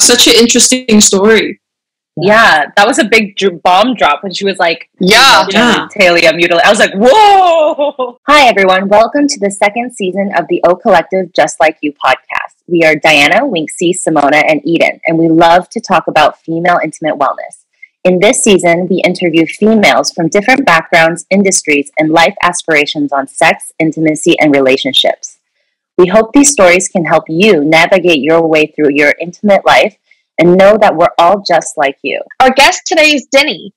such an interesting story. Yeah, that was a big bomb drop when she was like, genitalia mutilation. I was like, whoa! Hi, everyone. Welcome to the second season of the O Collective Just Like You podcast. We are Diana, Winksy, Simona, and Eden, and we love to talk about female intimate wellness. In this season, we interview females from different backgrounds, industries, and life aspirations on sex, intimacy, and relationships. We hope these stories can help you navigate your way through your intimate life and know that we're all just like you. Our guest today is Dini.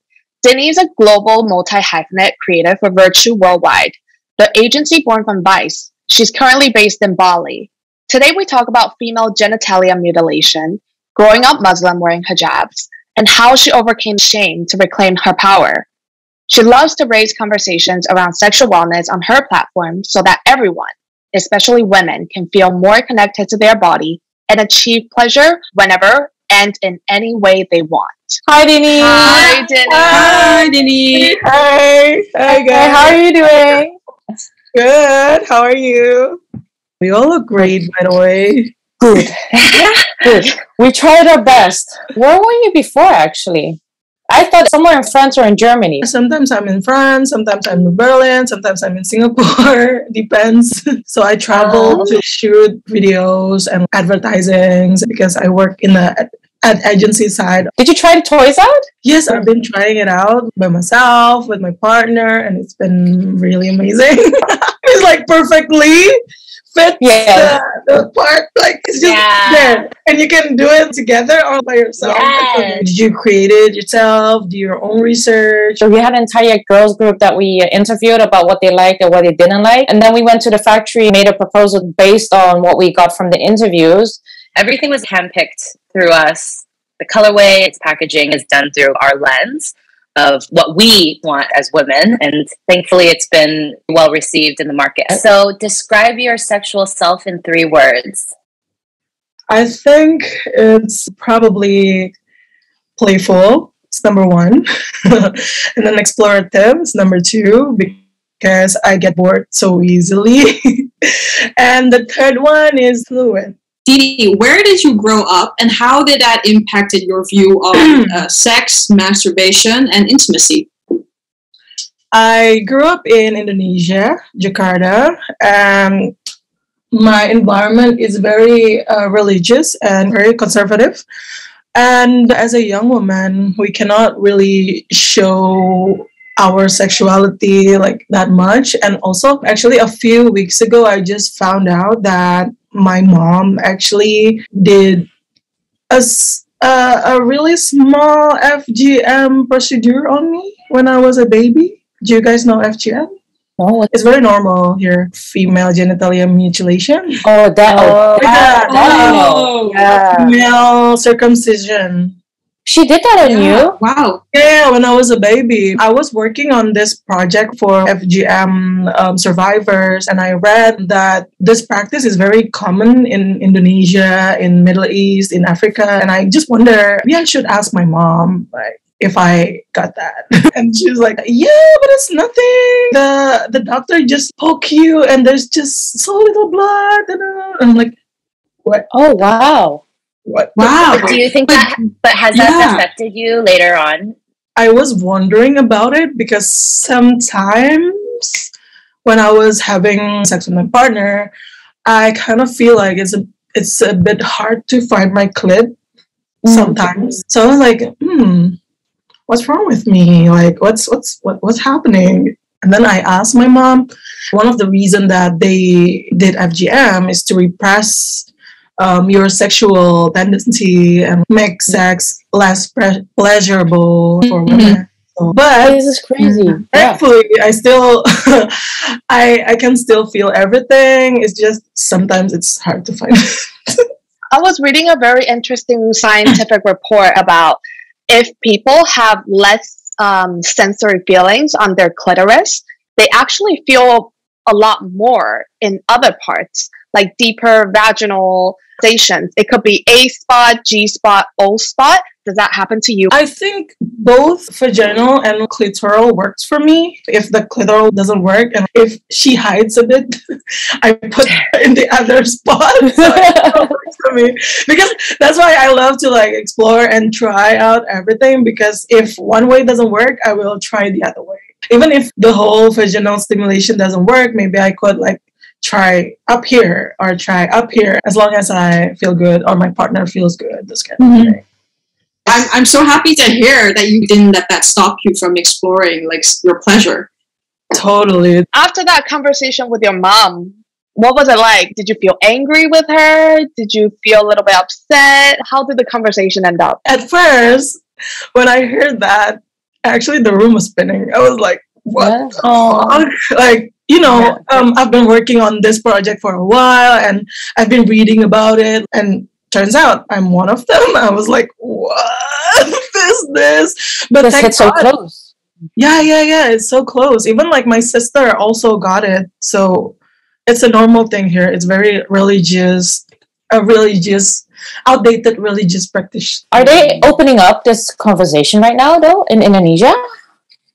Dini is a global multi-hyphenate creator for Virtue Worldwide, the agency born from Vice. She's currently based in Bali. Today we talk about female genitalia mutilation, growing up Muslim wearing hijabs, and how she overcame shame to reclaim her power. She loves to raise conversations around sexual wellness on her platform so that everyone, especially women, can feel more connected to their body and achieve pleasure whenever and in any way they want. Hi, Dini. Hi, Dini. Hi, Dini. Hi. Hi, guys. How are you doing? Good. How are you? We all look great, by the way. Good. Good. We tried our best. Where were you before, actually? I thought somewhere in France or in Germany. Sometimes I'm in France, sometimes I'm in Berlin, sometimes I'm in Singapore. Depends. So I travel to shoot videos and advertisings because I work in the ad agency side. Did you try the toys out? Yes, I've been trying it out by myself, with my partner, and it's been really amazing. It's like perfectly fit the part, like it's just there, and you can do it together or by yourself. Did you create it yourself? Do your own research? So we had an entire girls group that we interviewed about what they liked and what they didn't like, and then we went to the factory, made a proposal based on what we got from the interviews. Everything was handpicked through us. The colorway, its packaging is done through our lens of what we want as women, and thankfully it's been well received in the market. So describe your sexual self in 3 words. I think it's probably playful. It's number 1. And then explorative is number 2, because I get bored so easily. And the third one is fluid. Dini, where did you grow up and how did that impacted your view on sex, masturbation, and intimacy? I grew up in Indonesia, Jakarta, and my environment is very religious and very conservative. And as a young woman, we cannot really show our sexuality like that much. And also, actually, a few weeks ago, I just found out that my mom actually did a really small FGM procedure on me when I was a baby. Do you guys know FGM? Oh, it's very normal here. Female genitalia mutilation. Female circumcision. She did that on you? Wow. Yeah, when I was a baby. I was working on this project for FGM survivors, and I read that this practice is very common in Indonesia, in Middle East, in Africa, and I just wonder, maybe I should ask my mom, like, if I got that. And she was like, yeah, but it's nothing. The doctor just poke you, and there's just so little blood. And I'm like, what? Oh, wow. What? Wow. Do you think but has that affected you later on? I was wondering about it because sometimes when I was having sex with my partner, I kind of feel like it's a bit hard to find my clit sometimes. So I was like, what's wrong with me? Like, what's happening? And then I asked my mom. One of the reasons that they did FGM is to repress your sexual tendency and make sex less pleasurable for women. So, but this is crazy. Thankfully, I still, I can still feel everything. It's just sometimes it's hard to find. I was reading a very interesting scientific report about if people have less sensory feelings on their clitoris, they actually feel a lot more in other parts, like deeper vaginal sensations. It could be A spot, G spot, O spot. Does that happen to you? I think both vaginal and clitoral works for me. If the clitoral doesn't work and if she hides a bit, I put her in the other spot. So it works for me. Because that's why I love to like explore and try out everything, because if one way doesn't work, I will try the other way. Even if the whole vaginal stimulation doesn't work, maybe I could like try up here or try up here, as long as I feel good or my partner feels good, this kind of thing. I'm so happy to hear that you didn't let that stop you from exploring like your pleasure. Totally. After that conversation with your mom, what was it like? Did you feel angry with her? Did you feel a little bit upset? How did the conversation end up? At first, when I heard that, actually the room was spinning. I was like, what? Yes. Like, you know, I've been working on this project for a while and I've been reading about it, and turns out I'm one of them. I was like, what is this? But this hit so close. Yeah. It's so close. Even like my sister also got it. So it's a normal thing here. It's very religious, outdated religious practice. Are they opening up this conversation right now, though, in Indonesia?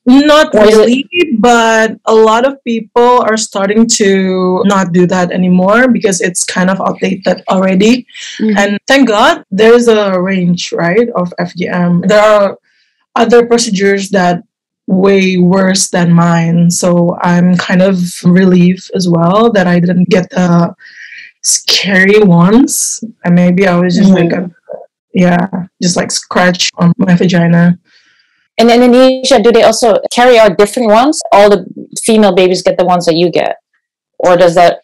Not really, but a lot of people are starting to not do that anymore because it's kind of outdated already. Mm-hmm. And thank God there's a range, right, of FGM. There are other procedures that way worse than mine. So I'm kind of relieved as well that I didn't get the scary ones. And maybe I was just just like scratch on my vagina. In Indonesia, do they also carry out different ones? All the female babies get the ones that you get? Or does that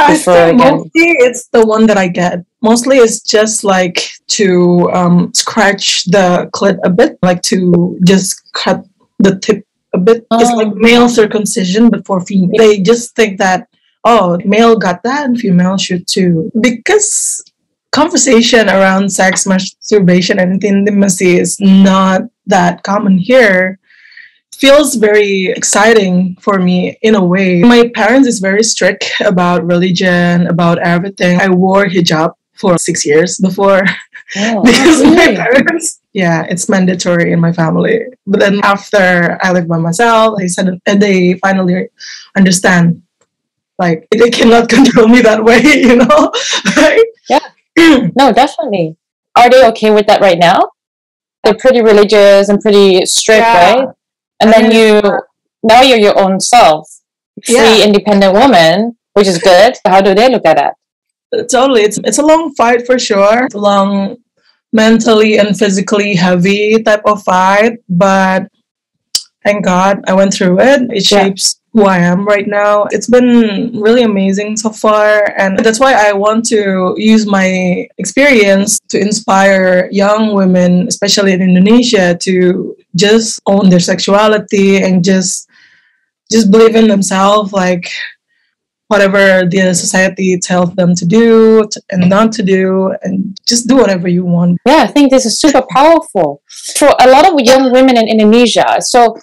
differ again? Mostly it's the one that I get. Mostly it's just like to scratch the clit a bit, like to just cut the tip a bit. It's like male circumcision, but for female. They just think that, male got that and female should too. Because conversation around sex, masturbation, and intimacy is not that common here. Feels very exciting for me in a way. My parents is very strict about religion, about everything. I wore hijab for 6 years before because my parents, it's mandatory in my family. But then after I lived by myself, they finally understand. Like, they cannot control me that way, you know? No, definitely. Are they okay with that right now? They're pretty religious and pretty strict, right? And then now you're your own self, free, independent woman, which is good. How do they look at that? Totally. It's a long fight for sure. It's a long, mentally and physically heavy type of fight. But thank God I went through it. It shapes who I am right now. It's been really amazing so far, and that's why I want to use my experience to inspire young women, especially in Indonesia, to just own their sexuality and just believe in themselves, like whatever the society tells them to do and not to do, and just do whatever you want. I think this is super powerful for a lot of young women in Indonesia. So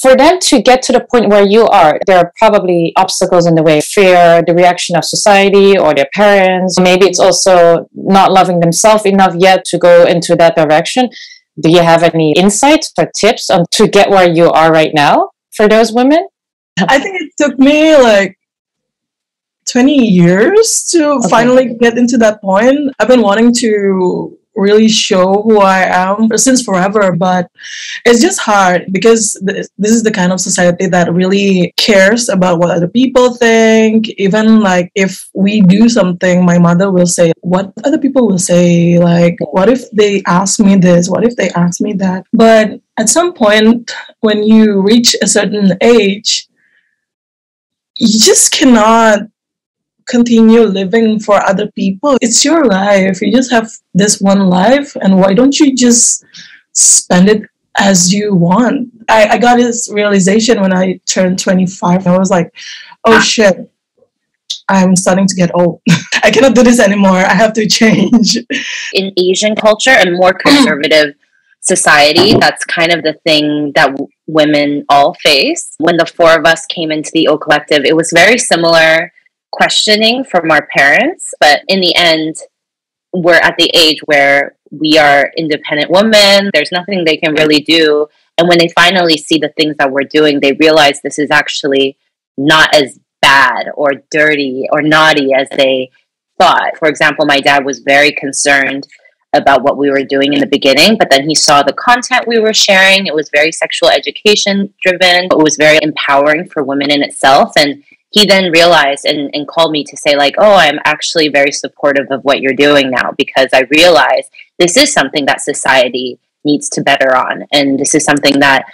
for them to get to the point where you are, there are probably obstacles in the way. Fear, the reaction of society or their parents. Maybe it's also not loving themselves enough yet to go into that direction. Do you have any insights or tips on to get where you are right now for those women? I think it took me like 20 years to finally get into that point. I've been wanting to really show who I am since forever, but it's just hard because this is the kind of society that really cares about what other people think. Even like if we do something, my mother will say, what other people will say, like, what if they ask me this, what if they ask me that? But at some point when you reach a certain age, you just cannot continue living for other people. It's your life. You just have this one life, and why don't you just spend it as you want? I got this realization when I turned 25. I was like, oh shit, I'm starting to get old. I cannot do this anymore. I have to change. In Asian culture and more conservative society, that's kind of the thing that women all face. When the four of us came into the O Collective, it was very similar questioning from our parents. But in the end, we're at the age where we are independent women. There's nothing they can really do. And when they finally see the things that we're doing, they realize this is actually not as bad or dirty or naughty as they thought. For example, my dad was very concerned about what we were doing in the beginning, but then he saw the content we were sharing. It was very sexual education driven. It was very empowering for women in itself. And he then realized and called me to say, like, oh, I'm actually very supportive of what you're doing now, because I realize this is something that society needs to better on. And this is something that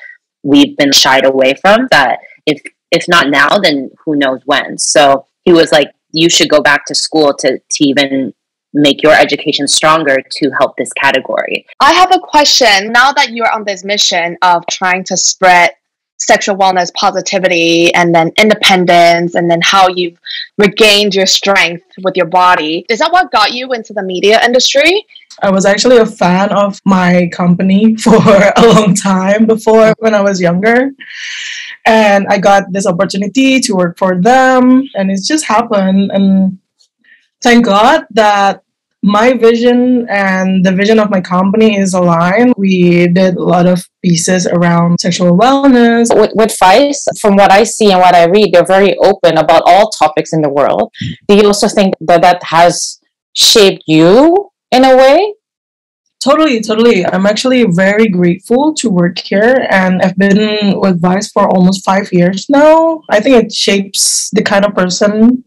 we've been shied away from, that if not now, then who knows when. So he was like, you should go back to school to even make your education stronger to help this category. I have a question. Now that you're on this mission of trying to spread sexual wellness positivity and then independence and then how you've regained your strength with your body, is that what got you into the media industry? I was actually a fan of my company for a long time before, when I was younger. And I got this opportunity to work for them, and it just happened. And thank God that my vision and the vision of my company is aligned. We did a lot of pieces around sexual wellness. With Vice, from what I see and what I read, they're very open about all topics in the world. Do you also think that has shaped you in a way? Totally. I'm actually very grateful to work here, and I've been with Vice for almost 5 years now. I think it shapes the kind of person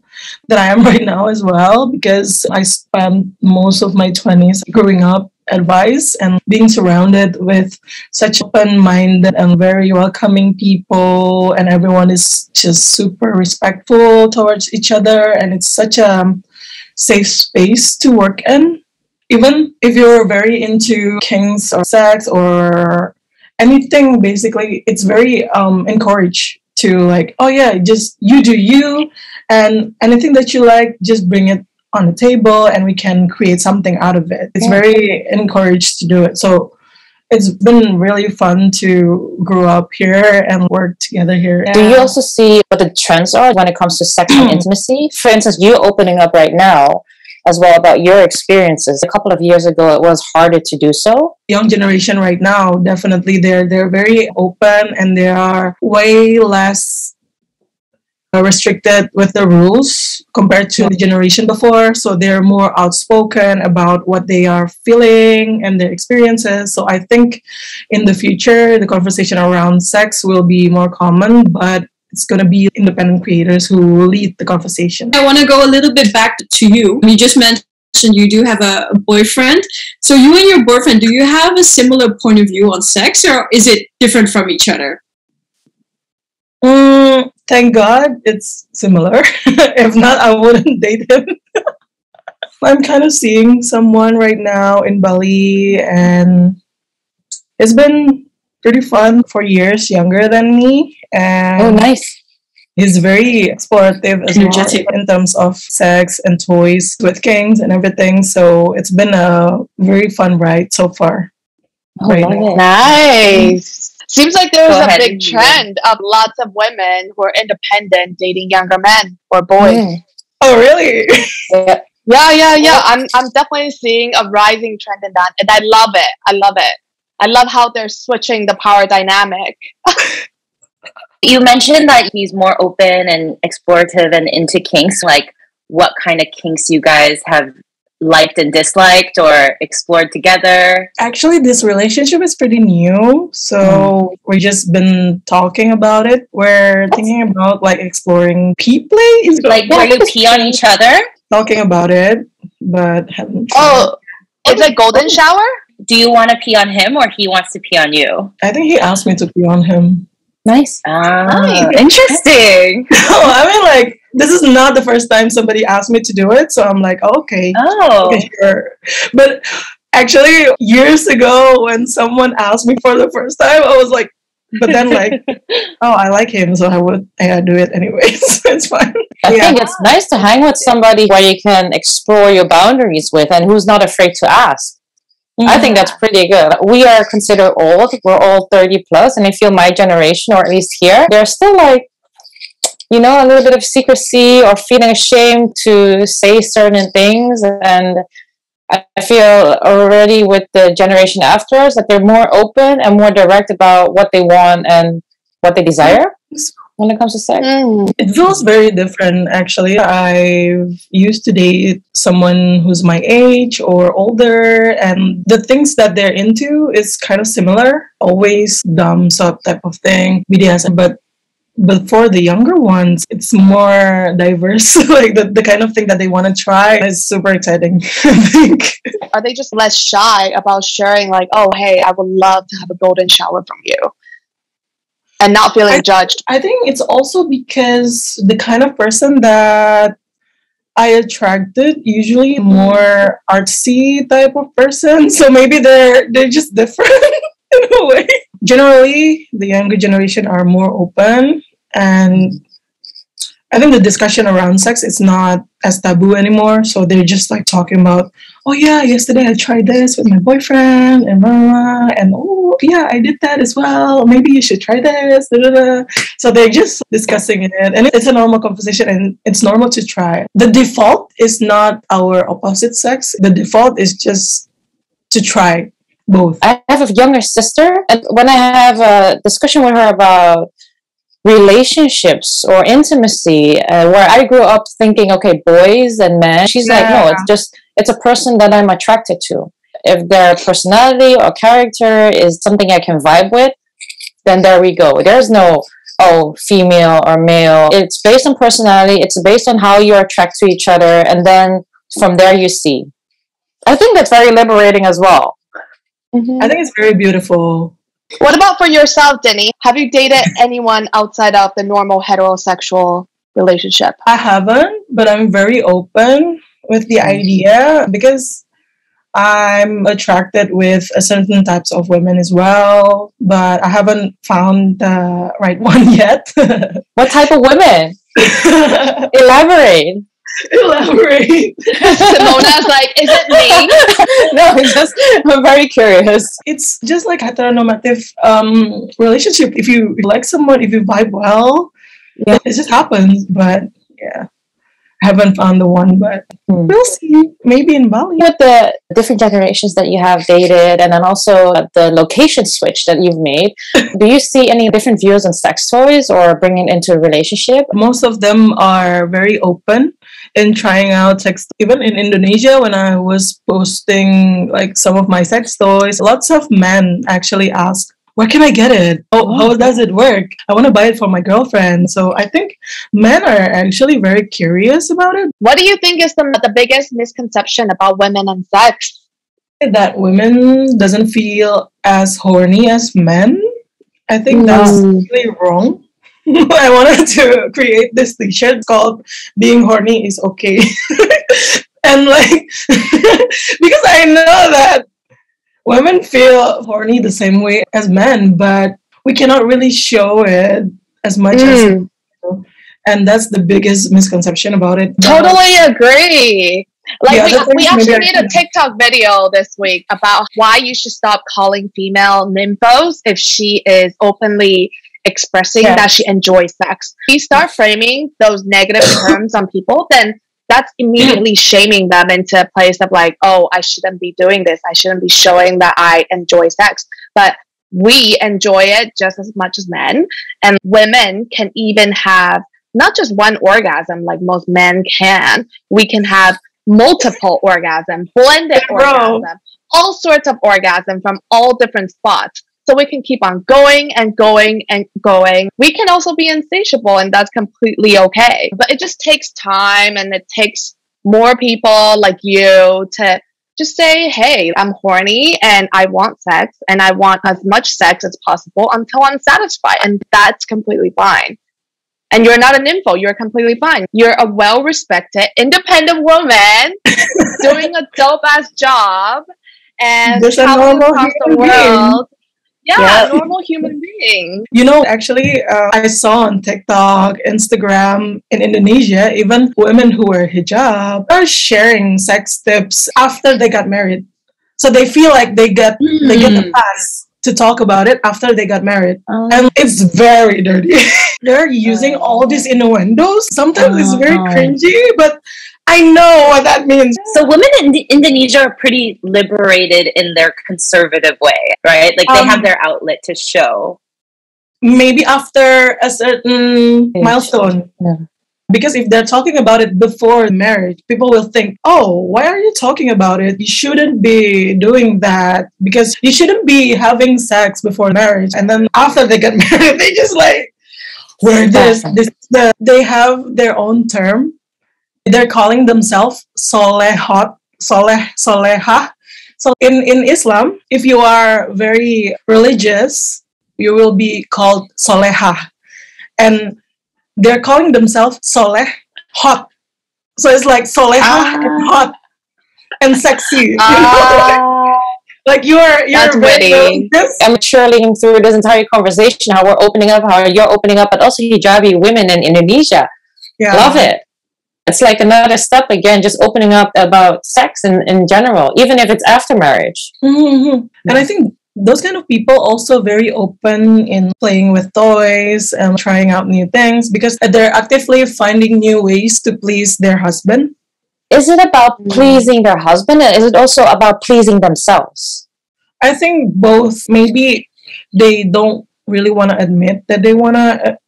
that I am right now as well, because I spent most of my 20s growing up at Vice and being surrounded with such open-minded and very welcoming people, and everyone is just super respectful towards each other, and it's such a safe space to work in. Even if you're very into kinks or sex or anything, basically, it's very encouraged to, like, oh yeah, just you do you, and anything that you like, just bring it on the table and we can create something out of it. It's very encouraged to do it. So it's been really fun to grow up here and work together here. Do you also see what the trends are when it comes to sex and intimacy? For instance, you opening up right now as well about your experiences. A couple of years ago, it was harder to do so. Young generation right now, definitely they're very open, and they are way less restricted with the rules compared to the generation before. So they're more outspoken about what they are feeling and their experiences. So I think in the future, the conversation around sex will be more common, but it's going to be independent creators who will lead the conversation. I want to go a little bit back to you. You just mentioned you do have a boyfriend. So you and your boyfriend, do you have a similar point of view on sex, or is it different from each other? Thank God it's similar. If not, I wouldn't date him. I'm kind of seeing someone right now in Bali, and it's been pretty fun. 4 years younger than me, and oh, nice. He's very explorative as energetic in terms of sex and toys with kings and everything. So it's been a very fun ride so far. Oh, right now. Nice. Seems like there's a big trend of lots of women who are independent dating younger men or boys. Oh, really? Yeah. I'm definitely seeing a rising trend in that, and I love it. I love how they're switching the power dynamic. You mentioned that he's more open and explorative and into kinks. Like, what kind of kinks you guys have liked and disliked or explored together? Actually, this relationship is pretty new. So we've just been talking about it. We're thinking about, like, exploring pee play. Like, where you pee on each other? Talking about it, but haven't tried. Oh, it's a golden shower? Do you want to pee on him, or he wants to pee on you? I think he asked me to pee on him. Nice. Interesting. I mean, like, this is not the first time somebody asked me to do it, so I'm like, okay, sure. But actually, years ago, when someone asked me for the first time, I was like, but then, like, oh, I like him, so I do it anyways. It's fine. I think it's nice to hang with somebody where you can explore your boundaries with, and who's not afraid to ask. I think that's pretty good. We are considered old. We're all 30 plus, and I feel my generation, or at least here, they're still like, a little bit of secrecy or feeling ashamed to say certain things. And I feel already with the generation after us that they're more open and more direct about what they want and what they desire when it comes to sex. It feels very different, actually. I used to date someone who's my age or older, and the things that they're into is kind of similar. Always dumb sub type of thing, BDSM, but for the younger ones, it's more diverse. Like the kind of thing that they want to try is super exciting, I think. Are they just less shy about sharing, like, oh, hey, I would love to have a golden shower from you? And not feeling judged. I think it's also because the kind of person that I attracted usually more artsy type of person. So maybe they're just different in a way. Generally, the younger generation are more open, and I think the discussion around sex is not as taboo anymore. So they're just like talking about, oh yeah, yesterday I tried this with my boyfriend and blah, blah, blah, and oh yeah, I did that as well. Maybe you should try this. Da, da, da. So they're just discussing it, and it's a normal conversation, and it's normal to try. The default is not our opposite sex. The default is just to try both. I have a younger sister, and when I have a discussion with her about relationships or intimacy, where I grew up thinking, okay, boys and men, she's like, no, it's a person that I'm attracted to. If their personality or character is something I can vibe with, then there we go. There's no, oh, female or male. It's based on personality. It's based on how you're attracted to each other. And then from there you see. I think that's very liberating as well. I think it's very beautiful. What about for yourself, Dini? Have you dated anyone outside of the normal heterosexual relationship? I haven't, but I'm very open with the idea because I'm attracted with a certain types of women as well, but I haven't found the right one yet. What type of women? Elaborate. Simona's like, is it me? No, I'm very curious. It's just like heteronormative relationship. If you like someone, if you vibe well, it just happens. But yeah, I haven't found the one, but we'll see. Maybe in Bali. With the different generations that you have dated, and then also the location switch that you've made, do you see any different views on sex toys or bringing it into a relationship? Most of them are very open in trying out sex. Even in Indonesia, when I was posting like some of my sex toys, lots of men actually ask, where can I get it? How does it work? I want to buy it for my girlfriend. So I think men are actually very curious about it. What do you think is the biggest misconception about women and sex? That women doesn't feel as horny as men. I think that's really wrong. I wanted to create this t-shirt called "Being Horny is Okay," and like because I know that women feel horny the same way as men, but we cannot really show it as much as, and that's the biggest misconception about it. Totally agree. Like we actually made a TikTok video this week about why you should stop calling female nymphos if she is openly expressing that she enjoys sex. If you start framing those negative terms on people, then that's immediately shaming them into a place of like, oh, I shouldn't be doing this. I shouldn't be showing that I enjoy sex. But we enjoy it just as much as men. And women can even have not just one orgasm like most men can. We can have multiple orgasms, blended orgasm, all sorts of orgasm from all different spots. So we can keep on going and going and going. We can also be insatiable, and that's completely okay. But it just takes time, and it takes more people like you to just say, hey, I'm horny and I want sex, and I want as much sex as possible until I'm satisfied. And that's completely fine. And you're not an nympho. You're completely fine. You're a well-respected, independent woman doing a dope-ass job and traveling across the world. Yeah, a normal human being. You know, actually, I saw on TikTok, Instagram in Indonesia, even women who wear hijab are sharing sex tips after they got married. So they feel like they get the pass to talk about it after they got married. And it's very dirty. they're using all these innuendos. Sometimes it's very cringy, but I know what that means. So women in Indonesia are pretty liberated in their conservative way, right? Like they have their outlet to show. Maybe after a certain milestone. Yeah. Because if they're talking about it before marriage, people will think, oh, why are you talking about it? You shouldn't be doing that because you shouldn't be having sex before marriage. And then after they get married, they just like, we're they have their own term. They're calling themselves soleha. So in Islam, if you are very religious, you will be called soleha. And they're calling themselves soleh hot. So it's like soleha and hot and sexy. Like you're witty. I'm cheerleading through this entire conversation, how we're opening up, how you're opening up, but also hijabi women in Indonesia. Yeah. Love it. It's like another step again, just opening up about sex in general, even if it's after marriage. Mm-hmm. And I think those kind of people also very open in playing with toys and trying out new things because they're actively finding new ways to please their husband. Is it about pleasing their husband, or is it also about pleasing themselves? I think both. Maybe they don't really want to admit that they want to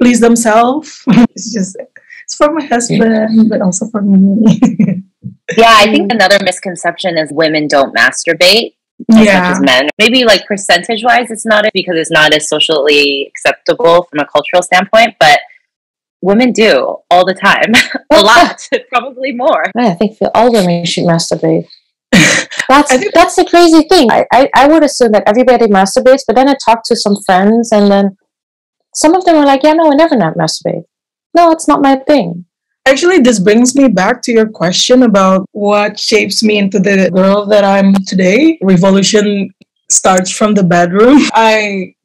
please themselves. It's for my husband, but also for me. Yeah, I think another misconception is women don't masturbate as much as men. Maybe like percentage-wise, it's not because it's not as socially acceptable from a cultural standpoint, but women do all the time. A lot, probably more. I think all women should masturbate. That's the crazy thing. I would assume that everybody masturbates, but then I talked to some friends, and then some of them were like, yeah, no, I never not masturbate. No, it's not my thing. Actually, this brings me back to your question about what shapes me into the girl that I'm today. Revolution starts from the bedroom. I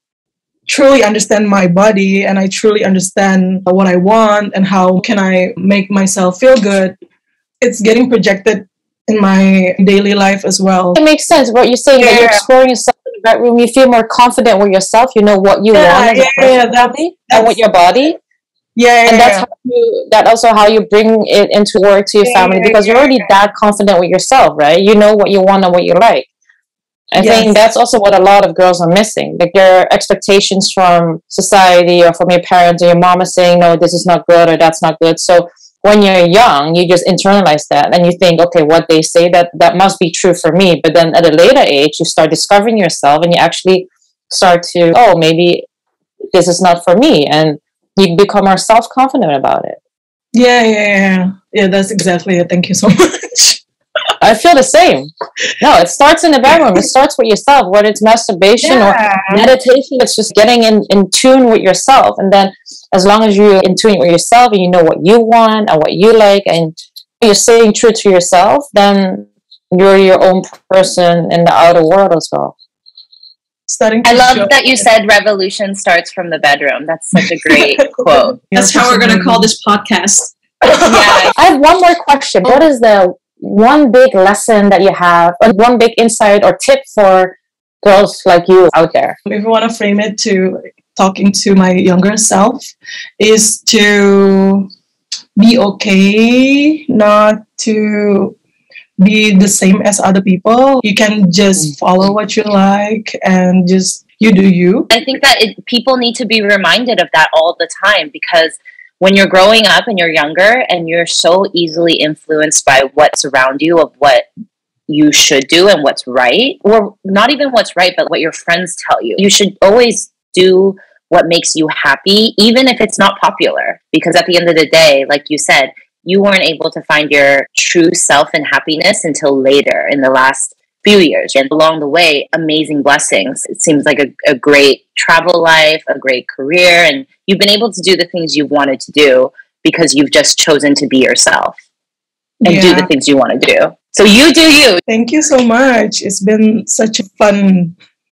truly understand my body and I truly understand what I want and how can I make myself feel good. It's getting projected in my daily life as well. It makes sense what you're saying, that you're exploring yourself in the bedroom. You feel more confident with yourself. You know what you want and with your body. And that's that also how you bring it into work to your family, because you're already that confident with yourself, right? You know what you want and what you like. I think that's also what a lot of girls are missing. Like their expectations from society or from your parents or your mom is saying, no, this is not good or that's not good. So when you're young, you just internalize that and you think, okay, what they say, that must be true for me. But then at a later age, you start discovering yourself and you actually start to, oh, maybe this is not for me. And you become more self-confident about it. Yeah, that's exactly it. Thank you so much. I feel the same. No, it starts in the bedroom. It starts with yourself, whether it's masturbation or meditation. It's just getting in tune with yourself. And then as long as you're in tune with yourself and you know what you want and what you like and you're staying true to yourself, then you're your own person in the outer world as well. I love that you said revolution starts from the bedroom. That's such a great quote. That's how we're going to call this podcast. I have one more question. What is the one big lesson that you have, or one big insight or tip for girls like you out there? If you want to frame it to talking to my younger self, is to be okay, not to be the same as other people. You can just follow what you like and just you do you. I think that people need to be reminded of that all the time, because when you're growing up and you're younger and you're so easily influenced by what's around you, of what you should do and what's right, or not even what's right, but what your friends tell you. You should always do what makes you happy, even if it's not popular. Because at the end of the day, like you said, you weren't able to find your true self and happiness until later in the last few years. And along the way, amazing blessings. It seems like a great travel life, a great career, and you've been able to do the things you've wanted to do because you've just chosen to be yourself and do the things you want to do. So you do you. Thank you so much. It's been such a fun